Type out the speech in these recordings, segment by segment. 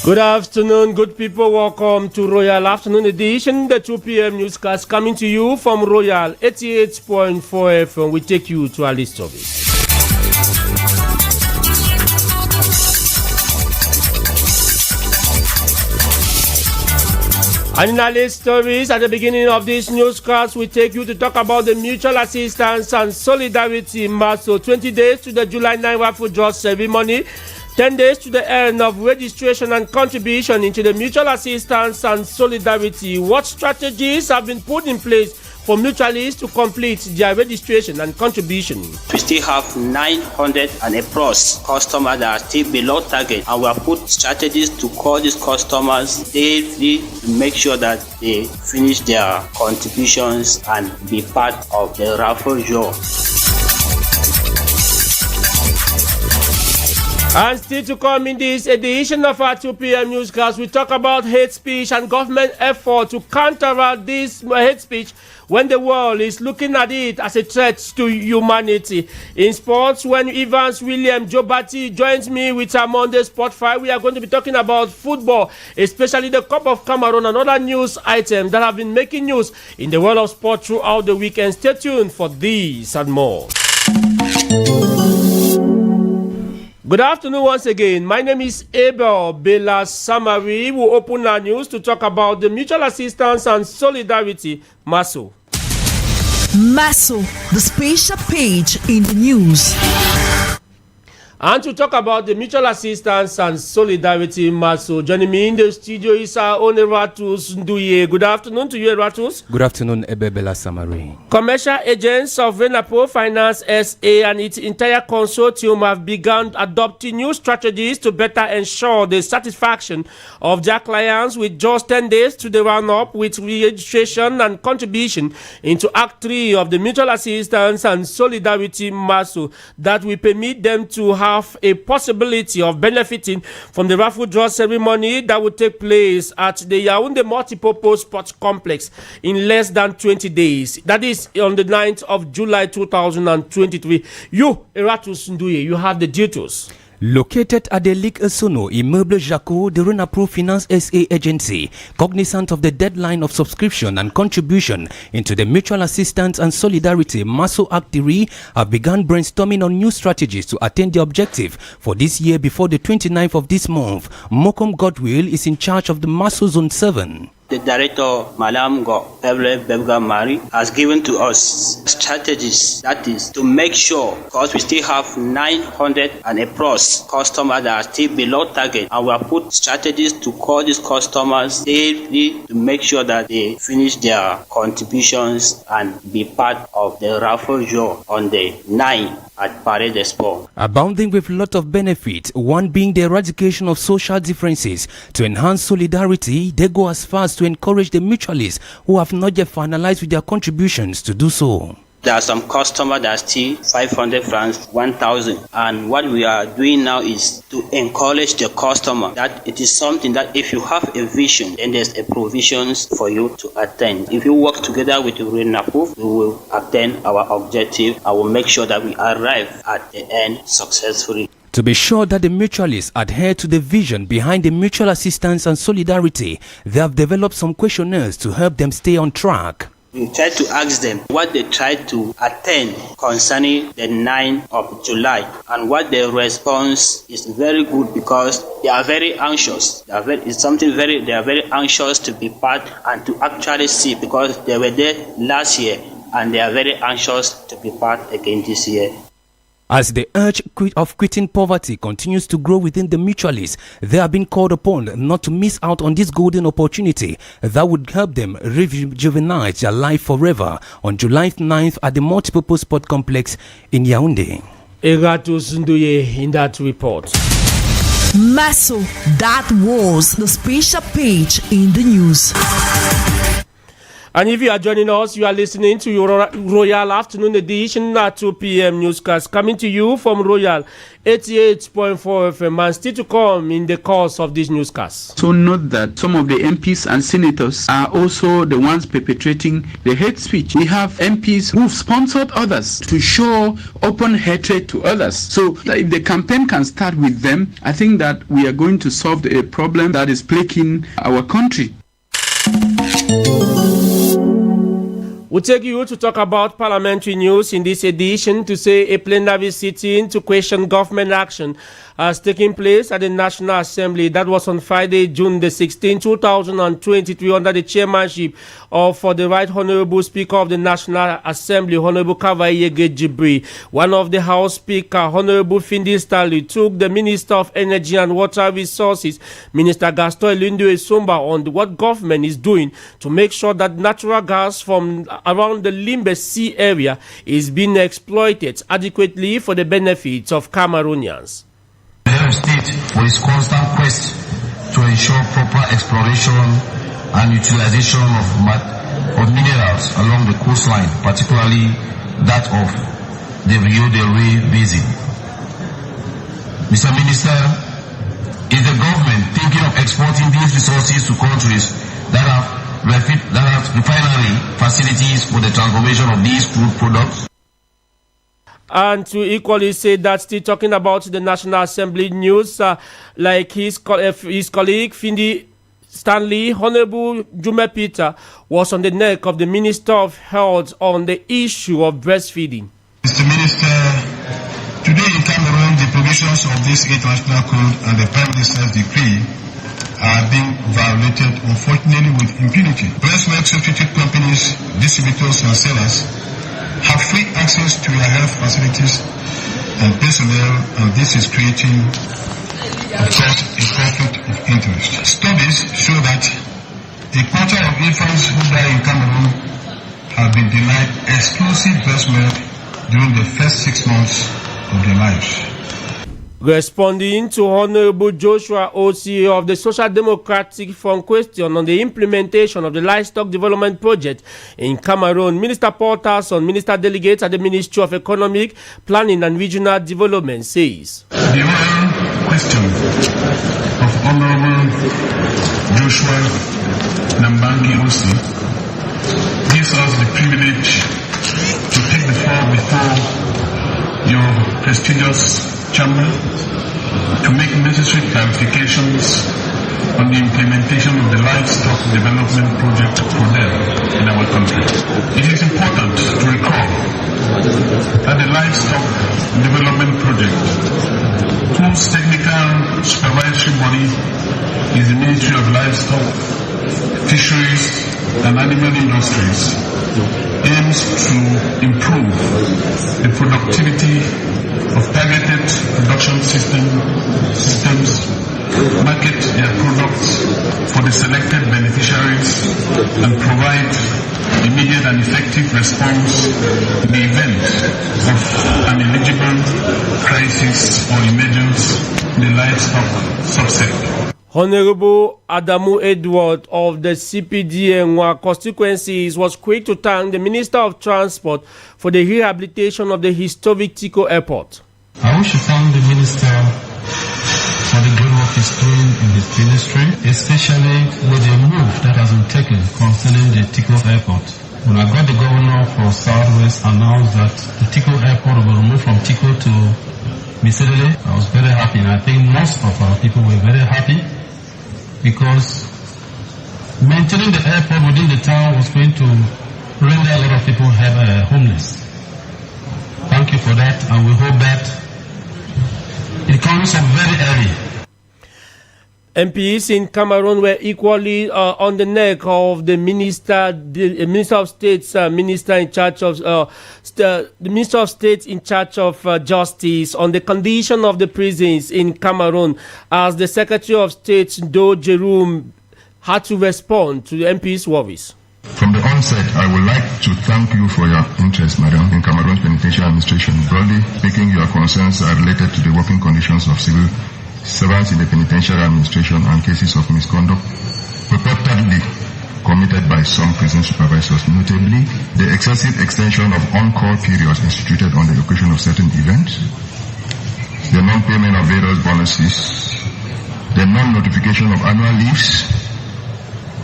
Good afternoon, good people. Welcome to Royal Afternoon Edition, the 2 p.m. newscast coming to you from Royal 88.4 FM. We take you to our list of it. And in our list stories, at the beginning of this newscast, we take you to talk about the mutual assistance and solidarity march. So 20 days to the July 9 raffle draw ceremony. 10 days to the end of registration and contribution into the mutual assistance and solidarity. What strategies have been put in place for mutualists to complete their registration and contribution? We still have 900 and a plus customers that are still below target, and we have put strategies to call these customers daily to make sure that they finish their contributions and be part of the raffle draw. And still to come in this edition of our 2 p.m. newscast, we talk about hate speech and government effort to counteract this hate speech when the world is looking at it as a threat to humanity. In sports, when Evans William Jobati joins me with our Monday Sport 5, we are going to be talking about football, especially the Cup of Cameroon and other news items that have been making news in the world of sport throughout the weekend. Stay tuned for these and more. Good afternoon once again. My name is ABEL Bela Samari. We will open our news to talk about the mutual assistance and solidarity MASO. MASO, the special page in the news. And to talk about the mutual assistance and solidarity MASO, joining me in the studio is our own Eratus Nduye. Good afternoon to you, Eratus. Good afternoon, ABEL Bela Samari. Commercial agents of Renapo Finance SA and its entire consortium have begun adopting new strategies to better ensure the satisfaction of their clients with just 10 days to the run-up with registration and contribution into Act 3 of the mutual assistance and solidarity MASO that will permit them to have a possibility of benefiting from the raffle draw ceremony that will take place at the Yaoundé Multipurpose Sports Complex in less than 20 days. That is on the 9th of July 2023. You, Eratus Nduye, you have the details. Located at the Ligue Sono Immeuble Jaco, the Renapo Finance SA agency, cognizant of the deadline of subscription and contribution into the Mutual Assistance and Solidarity MASO Act 3, have begun brainstorming on new strategies to attain the objective for this year before the 29th of this month. Mokom Godwill is in charge of the MASO Zone 7. The director, Madam ABEL Bela Samari, has given to us strategies, that is to make sure, because we still have 900 and a plus customers that are still below target, and we have put strategies to call these customers daily to make sure that they finish their contributions and be part of the raffle draw on the 9th at Parade Expo. Abounding with a lot of benefits, one being the eradication of social differences. To enhance solidarity, they go as far as to encourage the mutualists who have not yet finalized with their contributions to do so. There are some customers that are still 500 francs, 1,000. And what we are doing now is to encourage the customer that it is something that if you have a vision, then there's a provisions for you to attain. If you work together with the Renapo, we will attain our objective. I will make sure that we arrive at the end successfully. To be sure that the mutualists adhere to the vision behind the mutual assistance and solidarity, they have developed some questionnaires to help them stay on track. We try to ask them what they try to attain concerning the 9th of July, and what their response is very good because they are very anxious. They are very anxious to be part and to actually see, because they were there last year and they are very anxious to be part again this year. As the urge of quitting poverty continues to grow within the mutualists, they are being called upon not to miss out on this golden opportunity that would help them rejuvenate their life forever on July 9th at the Multipurpose Sport Complex in Yaoundé. Eratus Nduye in that report. MASO, that was the special page in the news. And if you are joining us, you are listening to your Royal Afternoon Edition at 2 p.m. Newscast, coming to you from Royal 88.4 FM, and still to come in the course of this newscast. So note that some of the MPs and senators are also the ones perpetrating the hate speech. We have MPs who've sponsored others to show open hatred to others. So if the campaign can start with them, I think that we are going to solve a problem that is plaguing our country. We'll take you to talk about parliamentary news in this edition. To say a plenary sitting to question government action has taken place at the National Assembly. That was on Friday, June the 16th, 2023, under the chairmanship of the Right Honorable Speaker of the National Assembly, Honorable Kavayege Jibri. One of the House Speaker, Honorable Findi Stanley, took the Minister of Energy and Water Resources, Minister Gaston Elundo Esumba, on what government is doing to make sure that natural gas from around the Limbe Sea area is being exploited adequately for the benefits of Cameroonians. The Head State, for its constant quest to ensure proper exploration and utilization of minerals along the coastline, particularly that of the Rio del Rey Basin. Mr. Minister, is the government thinking of exporting these resources to countries that have refinery facilities for the transformation of these crude products? And to equally say that, still talking about the National Assembly news, like his colleague Findi Stanley, Honorable Jume Peter was on the neck of the Minister of Health on the issue of breastfeeding. Mr. Minister, today in Cameroon, the provisions of this international code and the Prime Minister's decree are being violated, unfortunately, with impunity. Breast milk substitute companies, distributors and sellers have free access to their health facilities and personnel, and this is creating, of course, a conflict of interest. Studies show that a quarter of infants who die in Cameroon have been denied exclusive breast milk during the first 6 months of their lives. Responding to Honorable Joshua Osi of the Social Democratic Front question on the implementation of the livestock development project in Cameroon, Minister Paul Tarson, Minister Delegate at the Ministry of Economic, Planning and Regional Development, says the oral question of Honorable Joshua Nambangi Osi gives us the privilege to take the floor before your prestigious chamber to make necessary clarifications on the implementation of the livestock development project in our country. It is important to recall that the livestock development project, whose technical supervisory body is the Ministry of Livestock, Fisheries and Animal Industries, aims to improve the productivity of targeted production systems, market their products for the selected beneficiaries, and provide immediate and effective response in the event of an eligible crisis or emergence in the livestock subsector. Honorable Adamu Edward of the CPD constituencies was quick to thank the Minister of Transport for the rehabilitation of the historic Tico Airport. I wish to thank the Minister for the good work he's doing in his ministry, especially with the move that has been taken concerning the Tico Airport. When I got the governor for Southwest announced that the Tico Airport will be removed from Tico to Misedele, I was very happy, and I think most of our people were very happy, because maintaining the airport within the town was going to render a lot of people homeless. Thank you for that, and we hope that it comes up very early. MPs in Cameroon were equally on the neck of the Minister of State's Minister in charge of the Minister of State in charge of Justice on the condition of the prisons in Cameroon, as the Secretary of State Do Jerome had to respond to the MPs' worries. From the onset, I would like to thank you for your interest, Madam, in Cameroon's penitentiary administration. Broadly speaking, your concerns are related to the working conditions of civil servants in the penitentiary administration and cases of misconduct, purportedly committed by some prison supervisors, notably the excessive extension of on-call periods instituted on the occasion of certain events, the non-payment of various bonuses, the non-notification of annual leaves,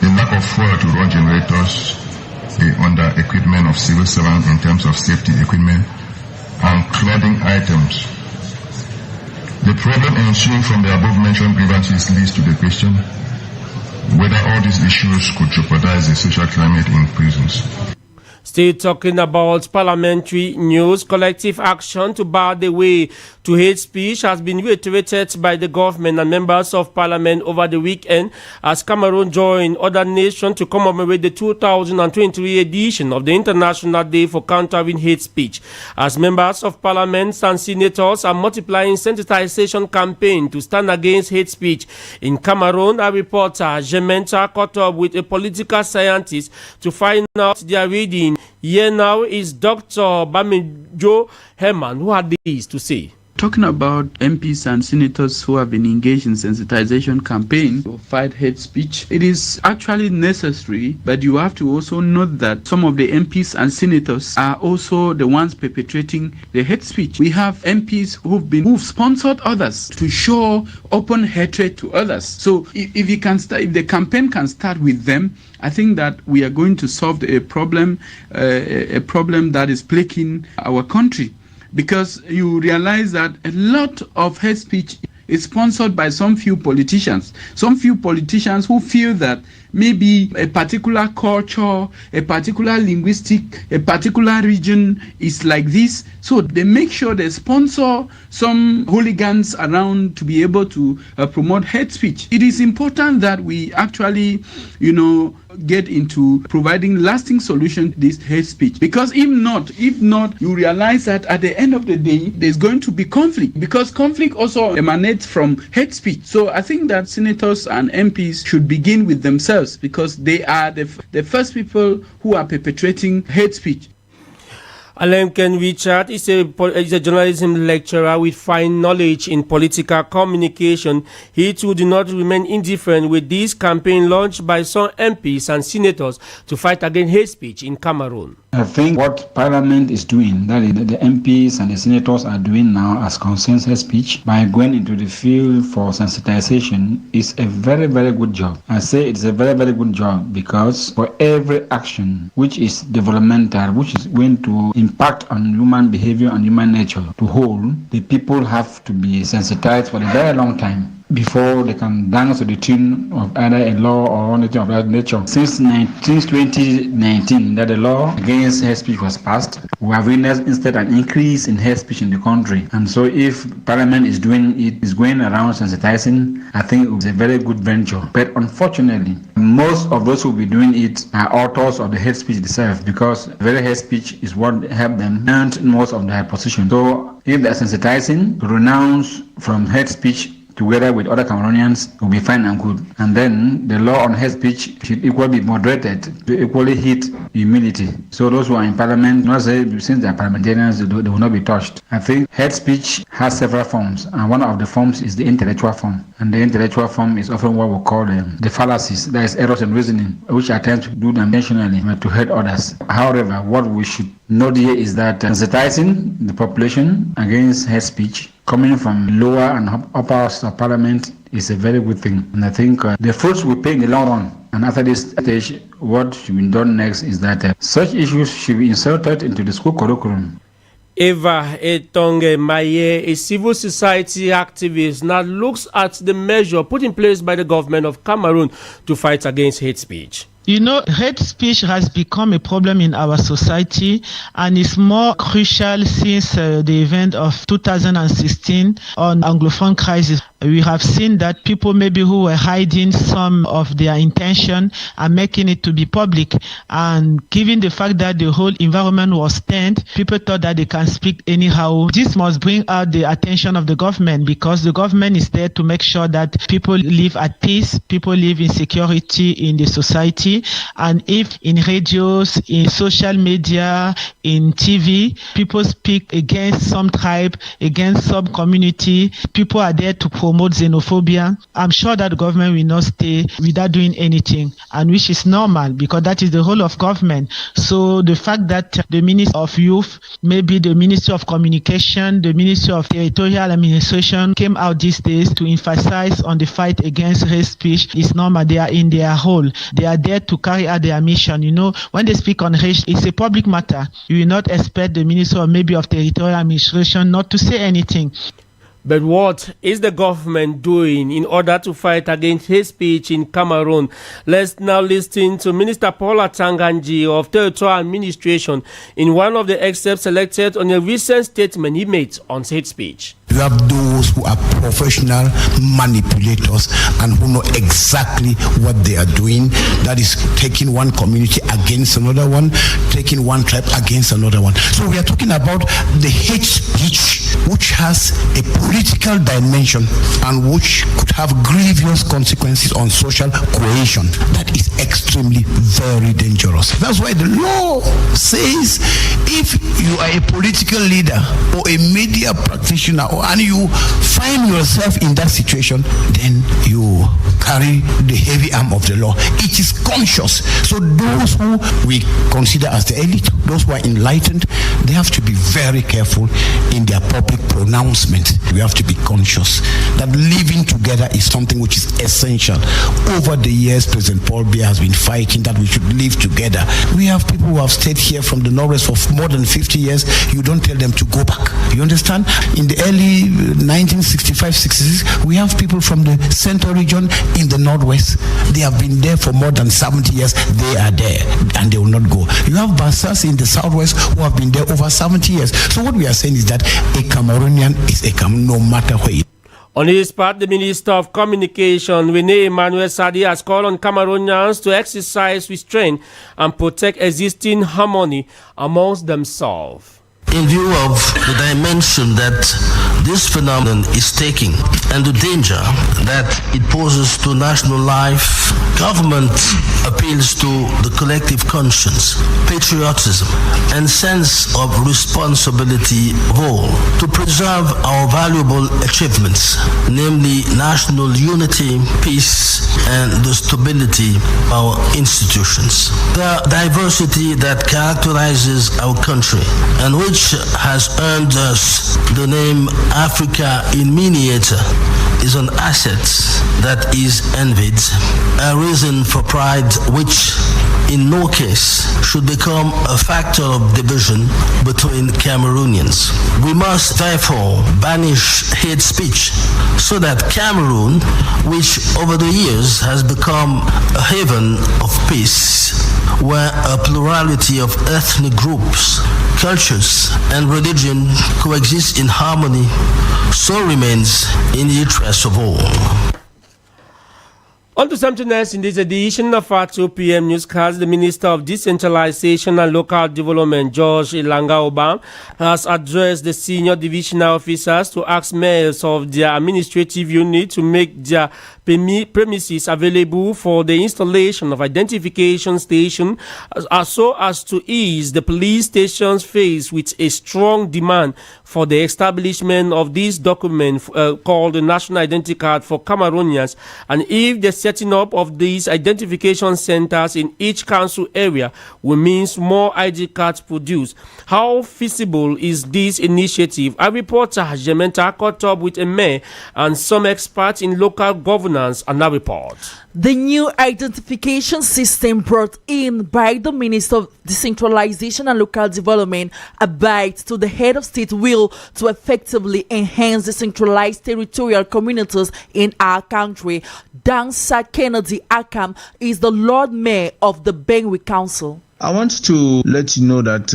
the lack of fuel to run generators, the under-equipment of civil servants in terms of safety equipment, and clothing items. The problem ensuing from the above-mentioned grievances leads to the question whether all these issues could jeopardize the social climate in prisons. Still talking about parliamentary news, collective action to bar the way to hate speech has been reiterated by the government and members of parliament over the weekend as Cameroon joined other nations to commemorate the 2023 edition of the International Day for Countering Hate Speech. As members of parliament and senators are multiplying sensitization campaign to stand against hate speech in Cameroon, a reporter, Jementa, caught up with a political scientist to find out their reading. Here now is Dr. Bamijo Herman, who had this to say. Talking about MPs and senators who have been engaged in sensitization campaign to fight hate speech, it is actually necessary, but you have to also note that some of the MPs and senators are also the ones perpetrating the hate speech. We have MPs who've sponsored others to show open hatred to others. So if the campaign can start with them, I think that we are going to solve a problem that is plaguing our country. Because you realize that a lot of hate speech is sponsored by some few politicians who feel that maybe a particular culture, a particular linguistic, a particular region is like this. So they make sure they sponsor some hooligans around to be able to promote hate speech. It is important that we actually, get into providing lasting solution to this hate speech. Because if not, you realize that at the end of the day, there's going to be conflict. Because conflict also emanates from hate speech. So I think that senators and MPs should begin with themselves, because they are the first people who are perpetrating hate speech. Alain Ken Richard is a journalism lecturer with fine knowledge in political communication. He too did not remain indifferent with this campaign launched by some MPs and senators to fight against hate speech in Cameroon. I think what Parliament is doing, that is the MPs and the senators are doing now as concerns hate speech by going into the field for sensitization, is a very, very good job. I say it's a very, very good job because for every action which is developmental, which is going to impact on human behavior and human nature to whole, the people have to be sensitized for a very long time before they can dance to the tune of either a law or anything of that nature. Since 2019 that the law against hate speech was passed, we have witnessed instead an increase in hate speech in the country. And so if Parliament is doing it, is going around sensitizing, I think it was a very good venture. But unfortunately, most of those who will be doing it are authors of the hate speech itself, because very hate speech is what helped them earn most of their position. So if they are sensitizing, renounce from hate speech together with other Cameroonians will be fine and good. And then the law on hate speech should equally be moderated to equally hit humility. So those who are in Parliament, not say since they are parliamentarians, they will not be touched. I think hate speech has several forms, and one of the forms is the intellectual form. And the intellectual form is often what we call the fallacies, that is errors in reasoning, which attempt to do them intentionally to hurt others. However, what we should note here is that sensitizing the population against hate speech coming from lower and upper house of Parliament is a very good thing. And I think the fruits will pay in the long run. And after this stage, what should be done next is that such issues should be inserted into the school curriculum. Eva Etonge Maye, a civil society activist, now looks at the measure put in place by the government of Cameroon to fight against hate speech. Hate speech has become a problem in our society, and is more crucial since the event of 2016 on Anglophone crisis. We have seen that people maybe who were hiding some of their intention are making it to be public. And given the fact that the whole environment was tense, people thought that they can speak anyhow. This must bring out the attention of the government, because the government is there to make sure that people live at peace, people live in security in the society. And if in radios, in social media, in TV, people speak against some tribe, against some community, people are there to promote xenophobia. I'm sure that the government will not stay without doing anything, and which is normal because that is the role of government. So the fact that the Ministry of Youth, maybe the Ministry of Communication, the Ministry of Territorial Administration came out these days to emphasize on the fight against hate speech is normal. They are in their role. They are there to carry out their mission. You know, when they speak on hate, it's a public matter. You will not expect the Minister or maybe of Territorial Administration not to say anything. But what is the government doing in order to fight against hate speech in Cameroon? Let's now listen to Minister Paula Tanganji of Territorial Administration in one of the excerpts selected on a recent statement he made on hate speech. You have those who are professional manipulators and who know exactly what they are doing. That is taking one community against another one, taking one tribe against another one. So we are talking about the hate speech, which has a political dimension and which could have grievous consequences on social cohesion. That is extremely very dangerous. That's why the law says if you are a political leader or a media practitioner and you find yourself in that situation, then you carry the heavy arm of the law. It is conscious. So those who we consider as the elite, those who are enlightened, they have to be very careful in their public pronouncement. We have to be conscious that living together is something which is essential. Over the years, President Paul Biya has been fighting that we should live together. We have people who have stayed here from the Northwest for more than 50 years. You don't tell them to go back. You understand? In the early 1965-66, we have people from the Central region in the Northwest. They have been there for more than 70 years. They are there and they will not go. You have Bassas in the Southwest who have been there over 70 years. So what we are saying is that a Cameroonian is a Cameroonian no matter where he is. On his part, the Minister of Communication, Rene Emmanuel Sadi, has called on Cameroonians to exercise restraint and protect existing harmony amongst themselves. In view of the dimension that this phenomenon is taking and the danger that it poses to national life, government appeals to the collective conscience, patriotism, and sense of responsibility of all to preserve our valuable achievements, namely national unity, peace, and the stability of our institutions. The diversity that characterizes our country and which has earned us the name Africa in miniature is an asset that is envied, a reason for pride which in no case should become a factor of division between Cameroonians. We must therefore banish hate speech so that Cameroon, which over the years has become a haven of peace, where a plurality of ethnic groups, cultures, and religion coexist in harmony, so remains in the interest of all. On to something else in this edition of our 2 p.m. newscast. The Minister of Decentralization and Local Development, George Ilanga Obam, has addressed the senior divisional officers to ask mayors of their administrative unit to make their premises available for the installation of identification station so as to ease the police stations faced with a strong demand for the establishment of this document called the National Identity Card for Cameroonians, and if the setting up of these identification centers in each council area will mean more ID cards produced. How feasible is this initiative? Our reporter Jementa caught up with a mayor and some experts in local governance and now report. The new identification system brought in by the Minister of Decentralization and Local Development abides to the head of state will to effectively enhance decentralized territorial communities in our country. Dansa Kennedy Akam is the Lord Mayor of the Benue Council. I want to let you know that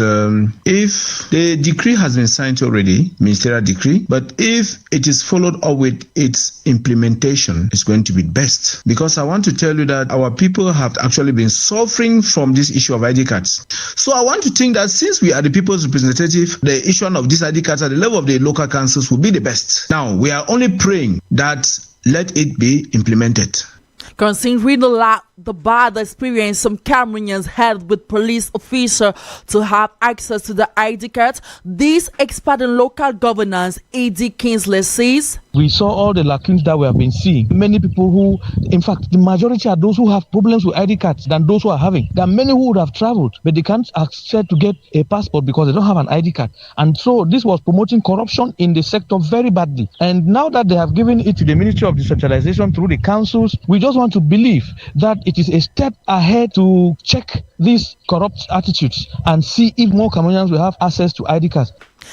if the decree has been signed already, ministerial decree, but if it is followed up with its implementation, it's going to be best. Because I want to tell you that our people have actually been suffering from this issue of ID cards. So I want to think that since we are the people's representative, the issuing of these ID cards at the level of the local councils will be the best. Now, we are only praying that let it be implemented. Considering the bad experience some Cameroonians had with police officers to have access to the ID cards, this expert in local governance, A.D. Kingsley, says, We saw all the lacunes that we have been seeing. Many people who, in fact, the majority are those who have problems with ID cards than those who are having. There are many who would have traveled, but they can't access to get a passport because they don't have an ID card. And so this was promoting corruption in the sector very badly. And now that they have given it to the Ministry of Decentralization through the councils, we just want to believe that it is a step ahead to check these corrupt attitudes and see if more Cameroonians will have access to ID cards.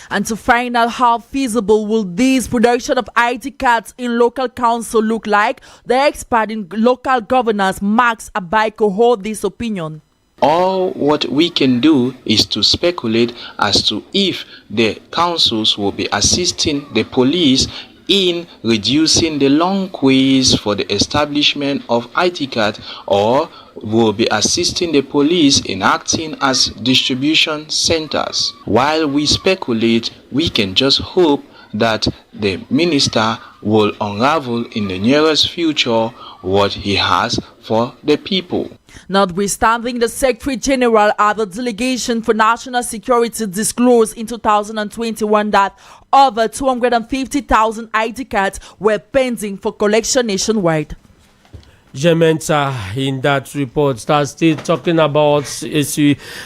And to find out how feasible will this production of ID cards in local council look like, the expert in local governance, Max Abaiko, hold this opinion. All what we can do is to speculate as to if the councils will be assisting the police in reducing the long queues for the establishment of ID card, or will be assisting the police in acting as distribution centers. While we speculate, we can just hope that the minister will unravel in the nearest future what he has for the people. Notwithstanding, the Secretary General at the Delegation for National Security disclosed in 2021 that over 250,000 ID cards were pending for collection nationwide. Jementa in that report starts still talking about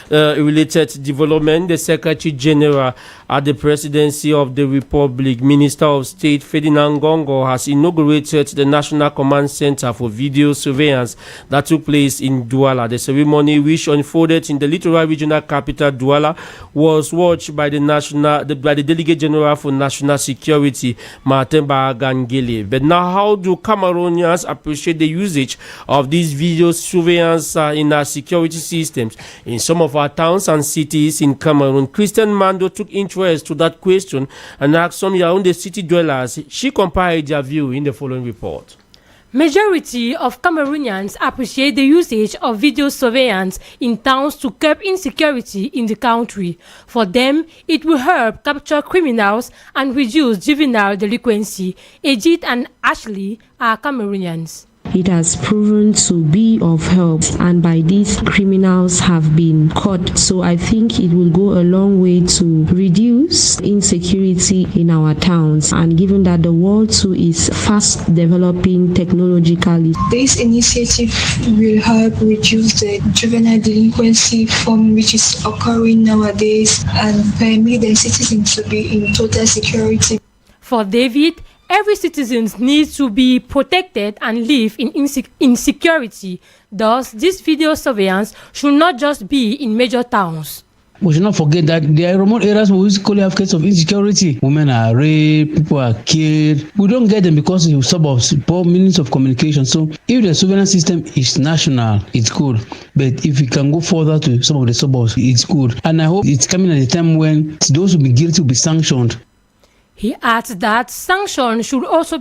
related development. The Secretary General at the Presidency of the Republic, Minister of State Ferdinand Gongo, has inaugurated the National Command Center for Video Surveillance that took place in Douala. The ceremony, which unfolded in the littoral regional capital Douala, was watched by the Delegate General for National Security, Martin Bagangele. But now, how do Cameroonians appreciate the use of these video surveillance in our security systems in some of our towns and cities in Cameroon? Christian Mando took interest to that question and asked some Yaoundé city dwellers. She compiled their view in the following report. Majority of Cameroonians appreciate the usage of video surveillance in towns to curb insecurity in the country. For them, it will help capture criminals and reduce juvenile delinquency. Ejit and Ashley are Cameroonians. It has proven to be of help, and by this criminals have been caught. So I think it will go a long way to reduce insecurity in our towns, and given that the world too is fast developing technologically. This initiative will help reduce the juvenile delinquency form which is occurring nowadays and permit the citizens to be in total security. For David, every citizen needs to be protected and live in security. Thus, this video surveillance should not just be in major towns. We should not forget that there are remote areas where we usually have cases of insecurity. Women are raped, people are killed. We don't get them because of suburbs, poor means of communication. So if the surveillance system is national, it's good. But if we can go further to some of the suburbs, it's good. And I hope it's coming at a time when those who be guilty will be sanctioned. He adds that sanctions should also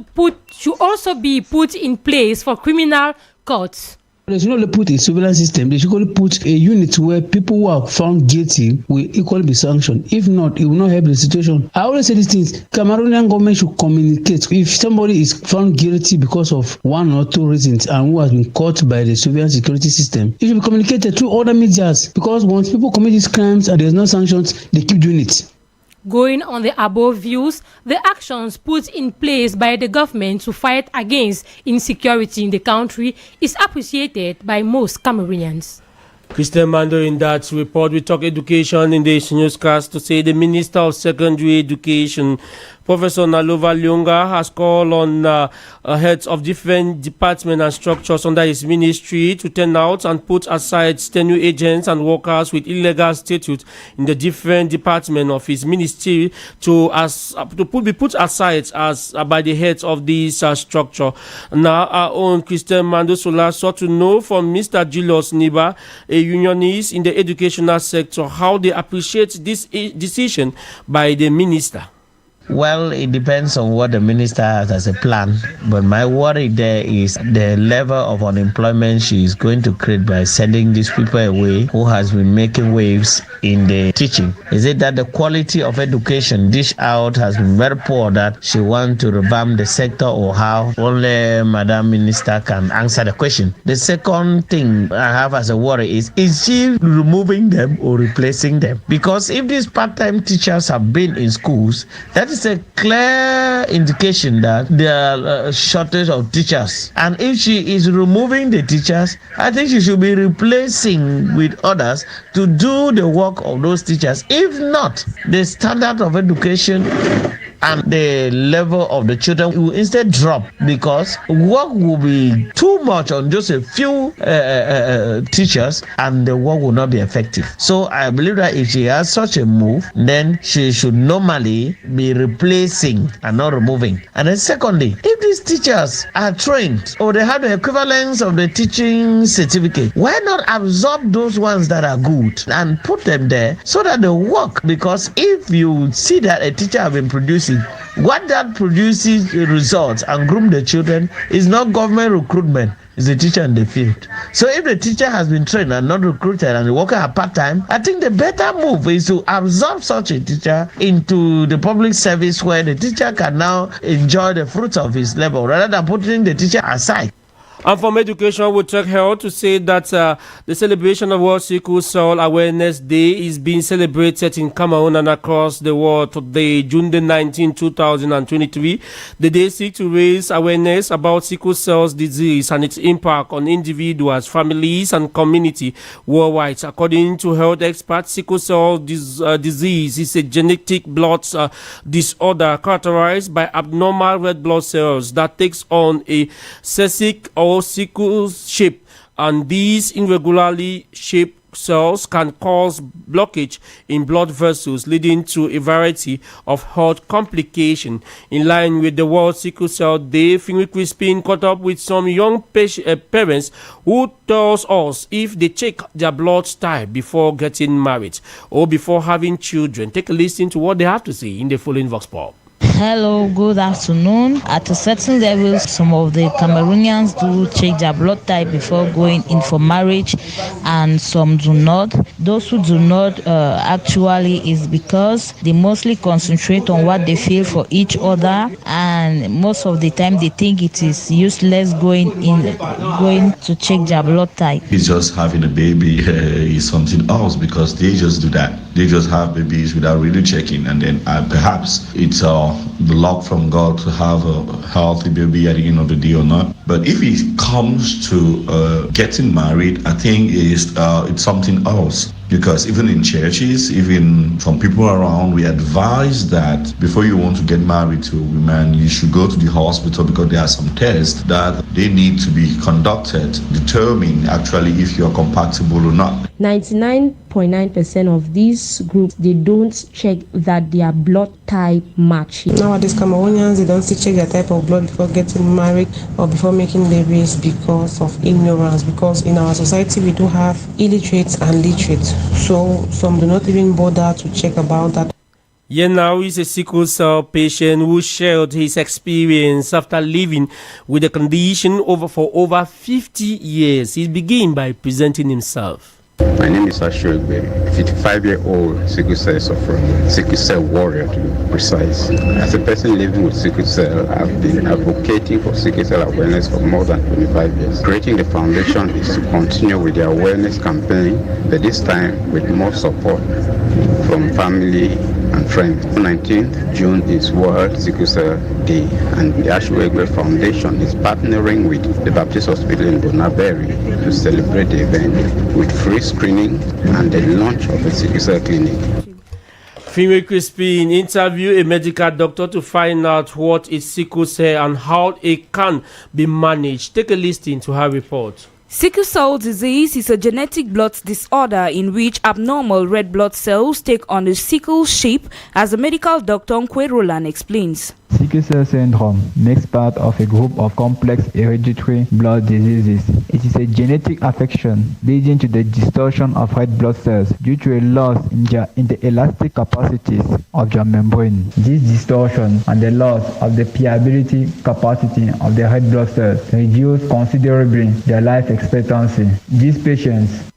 be put in place for criminal courts. They should not put a surveillance system. They should only put a unit where people who are found guilty will equally be sanctioned. If not, it will not help the situation. I always say these things. Cameroonian government should communicate. If somebody is found guilty because of one or two reasons and who has been caught by the surveillance security system, it should be communicated through other medias. Because once people commit these crimes and there's no sanctions, they keep doing it. Going on the above views, the actions put in place by the government to fight against insecurity in the country is appreciated by most Cameroonians. Christian Mando in that report. We talk education in this newscast to say the Minister of Secondary Education, Professor Nalova Lyonga, has called on heads of different departments and structures under his ministry to turn out and put aside tenure agents and workers with illegal statute in the different departments of his ministry be put aside as by the heads of this structure. Now, our own Christian Mando Sola sought to know from Mr. Julius Niba, a unionist in the educational sector, how they appreciate this decision by the minister. Well, it depends on what the minister has as a plan. But my worry there is the level of unemployment she is going to create by sending these people away who has been making waves in the teaching. Is it that the quality of education dish out has been very poor that she wants to revamp the sector, or how? Only Madam Minister can answer the question. The second thing I have as a worry is she removing them or replacing them? Because if these part-time teachers have been in schools, that is a clear indication that there are a shortage of teachers. And if she is removing the teachers, I think she should be replacing with others to do the work of those teachers. If not, the standard of education and the level of the children will instead drop, because work will be too much on just a few teachers and the work will not be effective. So I believe that if she has such a move, then she should normally be replacing and not removing. And then secondly, if these teachers are trained or they have the equivalence of the teaching certificate, why not absorb those ones that are good and put them there so that they work? Because if you see that a teacher has been producing, what that produces results and groom the children is not government recruitment, it's the teacher in the field. So if the teacher has been trained and not recruited and the worker are part-time, I think the better move is to absorb such a teacher into the public service where the teacher can now enjoy the fruits of his labor rather than putting the teacher aside. And from education, we check health to say that the celebration of World Sickle Cell Awareness Day is being celebrated in Cameroon and across the world today, June the 19th, 2023. The day seeks to raise awareness about sickle cell disease and its impact on individuals, families, and community worldwide. According to health experts, sickle cell disease is a genetic blood disorder characterized by abnormal red blood cells that takes on a cystic or sickle shape, and these irregularly shaped cells can cause blockage in blood vessels, leading to a variety of health complications. In line with the World Sickle Cell Day, Finwe Crispin caught up with some young parents who tells us if they check their blood type before getting married or before having children. Take a listen to what they have to say in the following Vox Pop. Hello, good afternoon. At a certain level, some of the Cameroonians do check their blood type before going in for marriage, and some do not. Those who do not actually is because they mostly concentrate on what they feel for each other, and most of the time they think it is useless going to check their blood type. It's just having a baby is something else, because they just do that. They just have babies without really checking, and then perhaps it's the luck from God to have a healthy baby at the end of the day or not. But if it comes to getting married, I think it's something else. Because even in churches, even from people around, we advise that before you want to get married to a woman, you should go to the hospital, because there are some tests that they need to be conducted, determine actually if you are compatible or not. 99.9% of these groups, they don't check that their blood type matches. Nowadays, Cameroonians, they don't still check their type of blood before getting married or before making babies because of ignorance. Because in our society, we do have illiterates and literates. So some do not even bother to check about that. Here now is a sickle cell patient who shared his experience after living with the condition for over 50 years. He began by presenting himself. My name is Ashuegbe, 55-year-old sickle cell sufferer, sickle cell warrior to be precise. As a person living with sickle cell, I've been advocating for sickle cell awareness for more than 25 years. Creating the foundation is to continue with the awareness campaign, but this time with more support from family and friends. 19th June is World Sickle Cell Day, and the Ashuegbe Foundation is partnering with the Baptist Hospital in Bonaberi to celebrate the event with free screening and the launch of a sickle cell clinic. Finwe Crispin interviewed a medical doctor to find out what is sickle cell and how it can be managed. Take a listen to her report. Sickle cell disease is a genetic blood disorder in which abnormal red blood cells take on a sickle shape, as the medical doctor Nkwe Roland explains. Sickle cell syndrome makes part of a group of complex hereditary blood diseases. It is a genetic affection leading to the distortion of red blood cells due to a loss in the elastic capacities of their membrane. This distortion and the loss of the permeability capacity of the red blood cells reduce considerably their life expectancy. These patients.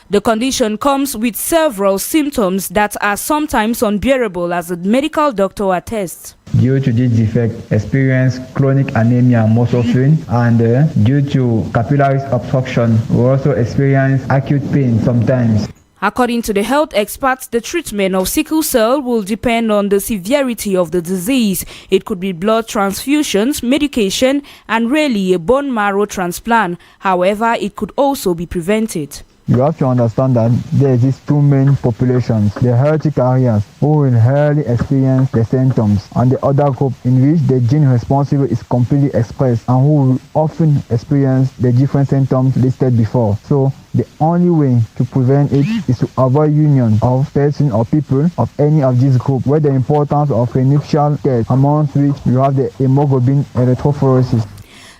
The condition comes with several symptoms that are sometimes unbearable, as the medical doctor attests. Due to this defect, experience chronic anemia and muscle pain, and due to capillaries obstruction, we also experience acute pain sometimes. According to the health experts, the treatment of sickle cell will depend on the severity of the disease. It could be blood transfusions, medication, and really a bone marrow transplant. However, it could also be prevented. You have to understand that there exist two main populations, the healthy carriers who will rarely experience the symptoms, and the other group in which the gene responsible is completely expressed and who will often experience the different symptoms listed before. So the only way to prevent it is to avoid union of persons or people of any of these groups, where the importance of prenuptial care, amongst which you have the hemoglobin erythrophoresis.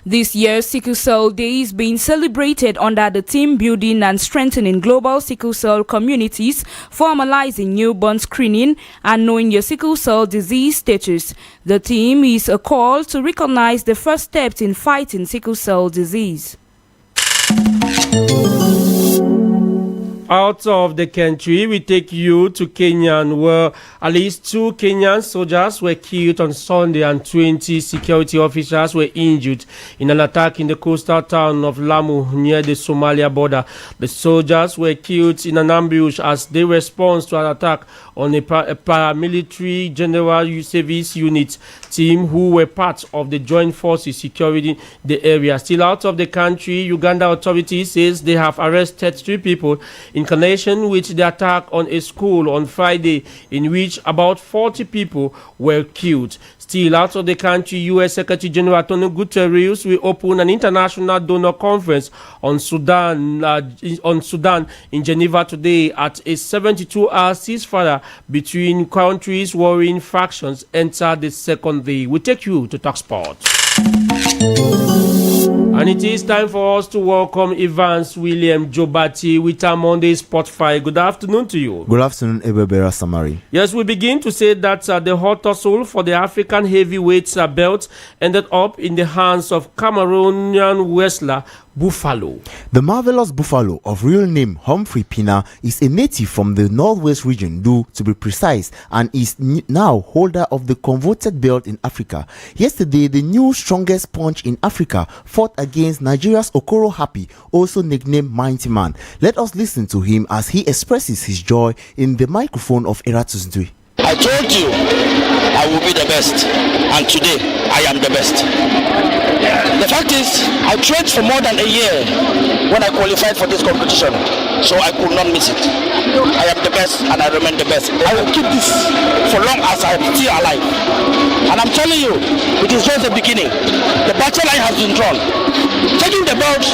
This year's Sickle Cell Day is being celebrated under the theme Building and Strengthening Global Sickle Cell Communities, formalizing newborn screening, and knowing your sickle cell disease status. The theme is a call to recognize the first steps in fighting sickle cell disease. Out of the country, we take you to Kenya, where at least 2 Kenyan soldiers were killed on Sunday and 20 security officers were injured in an attack in the coastal town of Lamu near the Somalia border. The soldiers were killed in an ambush as they responded to an attack on a paramilitary general service unit team who were part of the joint forces securing the area. Still out of the country, Uganda authorities says they have arrested 3 people in connection with the attack on a school on Friday, in which about 40 people were killed. Still out of the country, U.S. Secretary General Antonio Guterres will open an international donor conference on Sudan in Geneva today at a 72-hour ceasefire between countries warring factions enter the second day. We take you to Talk Sport. And it is time for us to welcome Evans William Jobati with our Monday Spot Fire. Good afternoon to you. Good afternoon, ABEL Bela Samari. Yes, we begin to say that the hot tussle for the African heavyweights belt ended up in the hands of Cameroonian wrestler Buffalo. The marvelous Buffalo, of real name Humphrey Pina, is a native from the Northwest region, to be precise, and is now holder of the coveted belt in Africa. Yesterday, the new strongest punch in Africa fought against Nigeria's Okoro Happy, also nicknamed Mighty Man. Let us listen to him as he expresses his joy in the microphone of Eratus Ndui. I told you I will be the best, and today I am the best. The fact is, I trained for more than a year when I qualified for this competition, so I could not miss it. I am the best and I remain the best. I will keep this for long as I am still alive. And I'm telling you, it is just the beginning. The battle line has been drawn. Taking the belt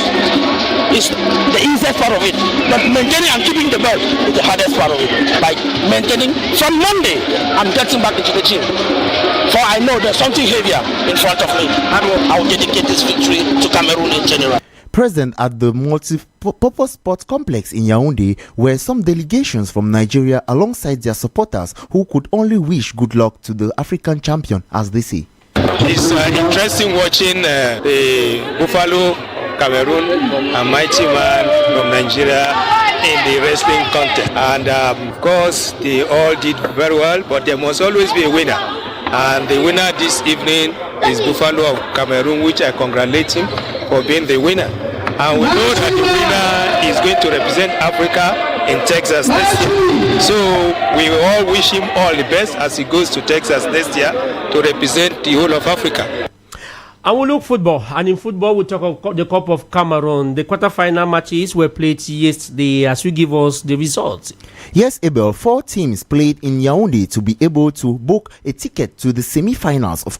is the easiest part of it, but maintaining and keeping the belt is the hardest part of it. Like maintaining, from Monday, I'm getting back into the gym. For I know there's something heavier in front of me. I will dedicate this victory to Cameroon in general. Present at the multi-purpose sports complex in Yaoundé were some delegations from Nigeria alongside their supporters who could only wish good luck to the African champion, as they say. It's interesting watching the Buffalo, Cameroon, and Mighty Man from Nigeria in the wrestling contest. And of course, they all did very well, but there must always be a winner. And the winner this evening is Buffalo of Cameroon, which I congratulate him for being the winner. And we know that the winner is going to represent Africa in Texas next year. So we all wish him all the best as he goes to Texas next year to represent the whole of Africa. And we look football, and in football we talk of the Cup of Cameroon. The quarterfinal matches were played yesterday. As we give us the results. Yes, Abel, 4 teams played in Yaoundé to be able to book a ticket to the semi-finals of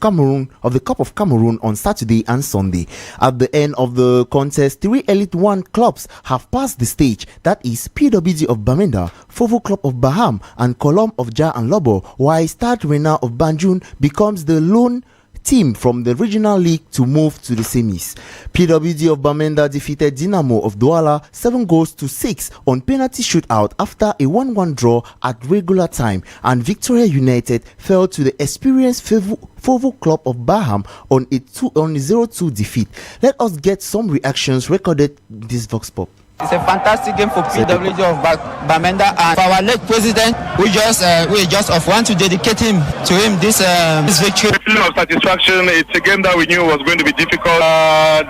the Cup of Cameroon on Saturday and Sunday. At the end of the contest, 3 Elite 1 clubs have passed the stage. That is PWD of Bamenda, Fovo Club of Baham, and Colombe of Jah and Lobo, while Stade Rennais of Banjul becomes the lone team from the regional league to move to the semis. PWD of Bamenda defeated Dynamo of Douala 7-6 on penalty shootout after a 1-1 draw at regular time, and Victoria United fell to the experienced Fovo Club of Baham on a 0-2 defeat. Let us get some reactions recorded in this Vox Pop. It's a fantastic game for PWG of Bamenda, and for our late president, we just want to dedicate to him this victory. A feeling of satisfaction. It's a game that we knew was going to be difficult.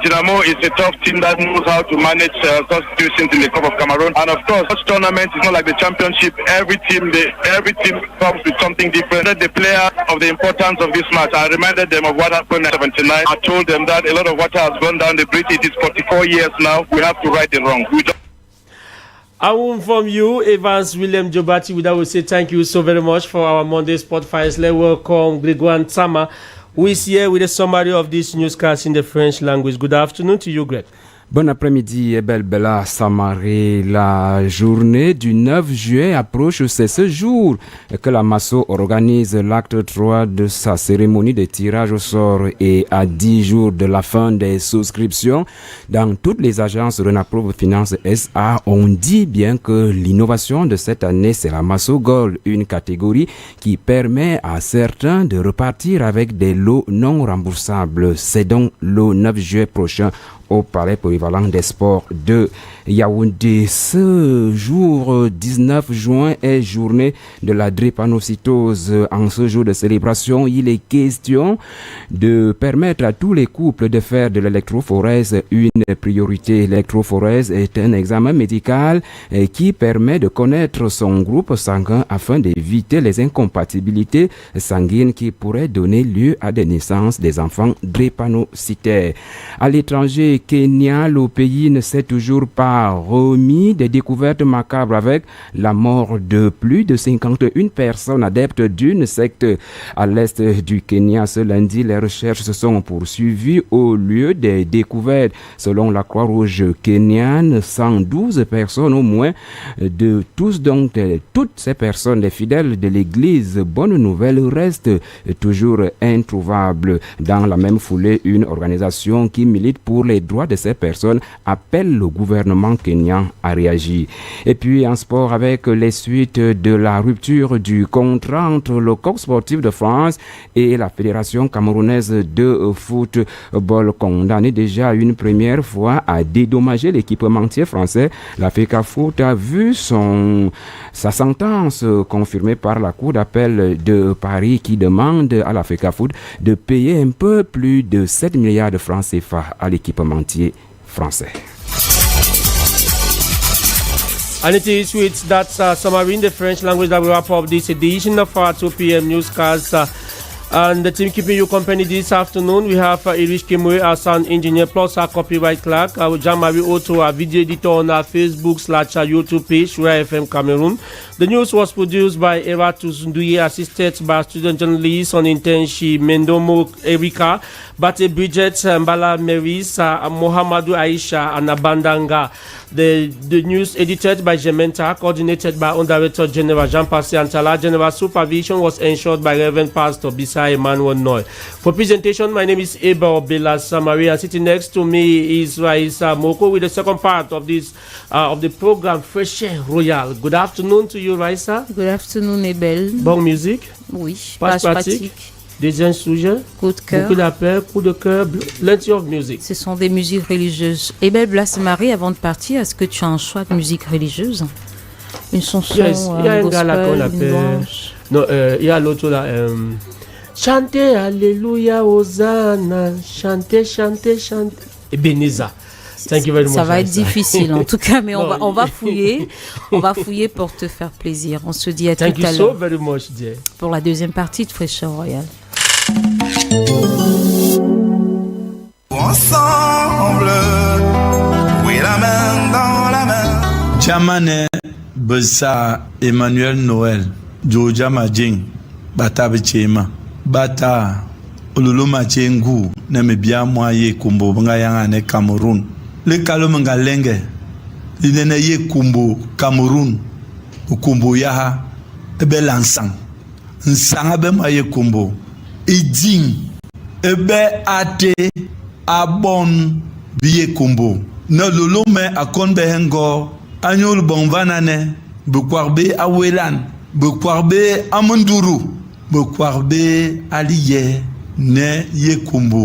Dinamo is a tough team that knows how to manage such situations in the Cup of Cameroon, and of course, such tournament is not like the championship. Every team comes with something different. The player of the importance of this match, I reminded them of what happened in 79. I told them that a lot of water has gone down the bridge. It is 44 years now. We have to right the wrong. I will inform you, Evans William Jobati. With that, we say thank you so very much for our Monday Sport Files. Let's welcome Grégoire Nsama, who is here with a summary of this newscast in the French language. Good afternoon to you, Greg. Bon après-midi, ABEL BELA SAMARI. La journée du 9 juillet approche. C'est ce jour que la MASO organise l'acte 3 de sa cérémonie de tirage au sort, et à 10 jours de la fin des souscriptions dans toutes les agences Renaprove Finance SA. On dit bien que l'innovation de cette année, c'est la MASO Gold, une catégorie qui permet à certains de repartir avec des lots non remboursables. C'est donc le 9 juillet prochain au Palais polyvalent des sports de Yaoundé. Ce jour 19 juin est journée de la drépanocytose. En ce jour de célébration, il est question de permettre à tous les couples de faire de l'électrophorèse une priorité. L'électrophorèse est un examen médical qui permet de connaître son groupe sanguin afin d'éviter les incompatibilités sanguines qui pourraient donner lieu à des naissances des enfants drépanocytaires. À l'étranger, Kenya, le pays ne s'est toujours pas remis des découvertes macabres avec la mort de plus de 51 personnes adeptes d'une secte à l'est du Kenya. Ce lundi, les recherches se sont poursuivies au lieu des découvertes. Selon la Croix-Rouge kenyane, 112 personnes au moins de tous, donc toutes ces personnes, les fidèles de l'église Bonne Nouvelle, restent toujours introuvables. Dans la même foulée, une organisation qui milite pour les droits de ces personnes appelle le gouvernement kenyan à réagir. Et puis en sport, avec les suites de la rupture du contrat entre le Coq sportif de France et la Fédération camerounaise de football, condamné déjà une première fois à dédommager l'équipementier français, la FECAFOOT a vu sa sentence confirmée par la Cour d'appel de Paris, qui demande à la FECAFOOT de payer un peu plus de 7 milliards de francs CFA à l'équipementier français. And it is with that summary in the French language that we wrap up this edition of our 2 p.m. newscast. And the team keeping you company this afternoon, we have Irish Kimwe, our sound engineer, plus our copyright clerk, Jean-Marie Otto, our video editor on our Facebook/YouTube page, Shura FM Cameroon. The news was produced by Eratus Nduye, assisted by student journalist on internship Mendomo Erika, Bate Bridget, Mbala Meris, Mohamedou Aisha, and Abandanga. The news edited by Gementa, coordinated by Director General Jean-Pascal Antala. General supervision was ensured by Reverend Pastor Bisai Emmanuel Noy. For presentation, my name is ABEL BELA SAMARI, and sitting next to me is Raisa Moko with the second part of this of the program Fresh Air Royal. Good afternoon to you, Raisa. Good afternoon, Abel. Bonne musique. Oui. Page pratique. Des sujets. Coup de cœur. Beaucoup d'appels, coup de cœur, plenty of music. Ce sont des musiques religieuses. ABEL BELA SAMARI, avant de partir, est-ce que tu as un choix de musique religieuse? Une chanson, yes. Il y a un gars là qu'on appelle. Non, il y a l'autre là. Chantez Alléluia, Hosanna. Chantez, chantez, chantez. Ebenezer. Thank you very much. Ça va être difficile en tout cas, mais on va fouiller. On va fouiller pour te faire plaisir. On se dit à tout à l'heure. Thank you so very much, dear. Pour la deuxième partie de Fraîcheur Royale. Ensemble, oui, la main dans la main. Jamane Bessa Emmanuel Noël, Joja Majing, Bata Bichema, Bata Ululuma Chengu, Nemebia Moye Kumbo, Bangayanga Cameroun. Le Kalomanga Lenge, Linene Ye Kumbo, Cameroun, Ukumbo Yaha, Ebe Lansang, Nsanga Bemaye Kumbo, Iding, Ebe Ate, Abon, Biye Kumbo, Ne Lulume Akon Behengo, Anyol Bonvanane, Bukwarbe Awelan, Bukwarbe Amunduru, Bukwarbe Aliye, Ne Ye Kumbo.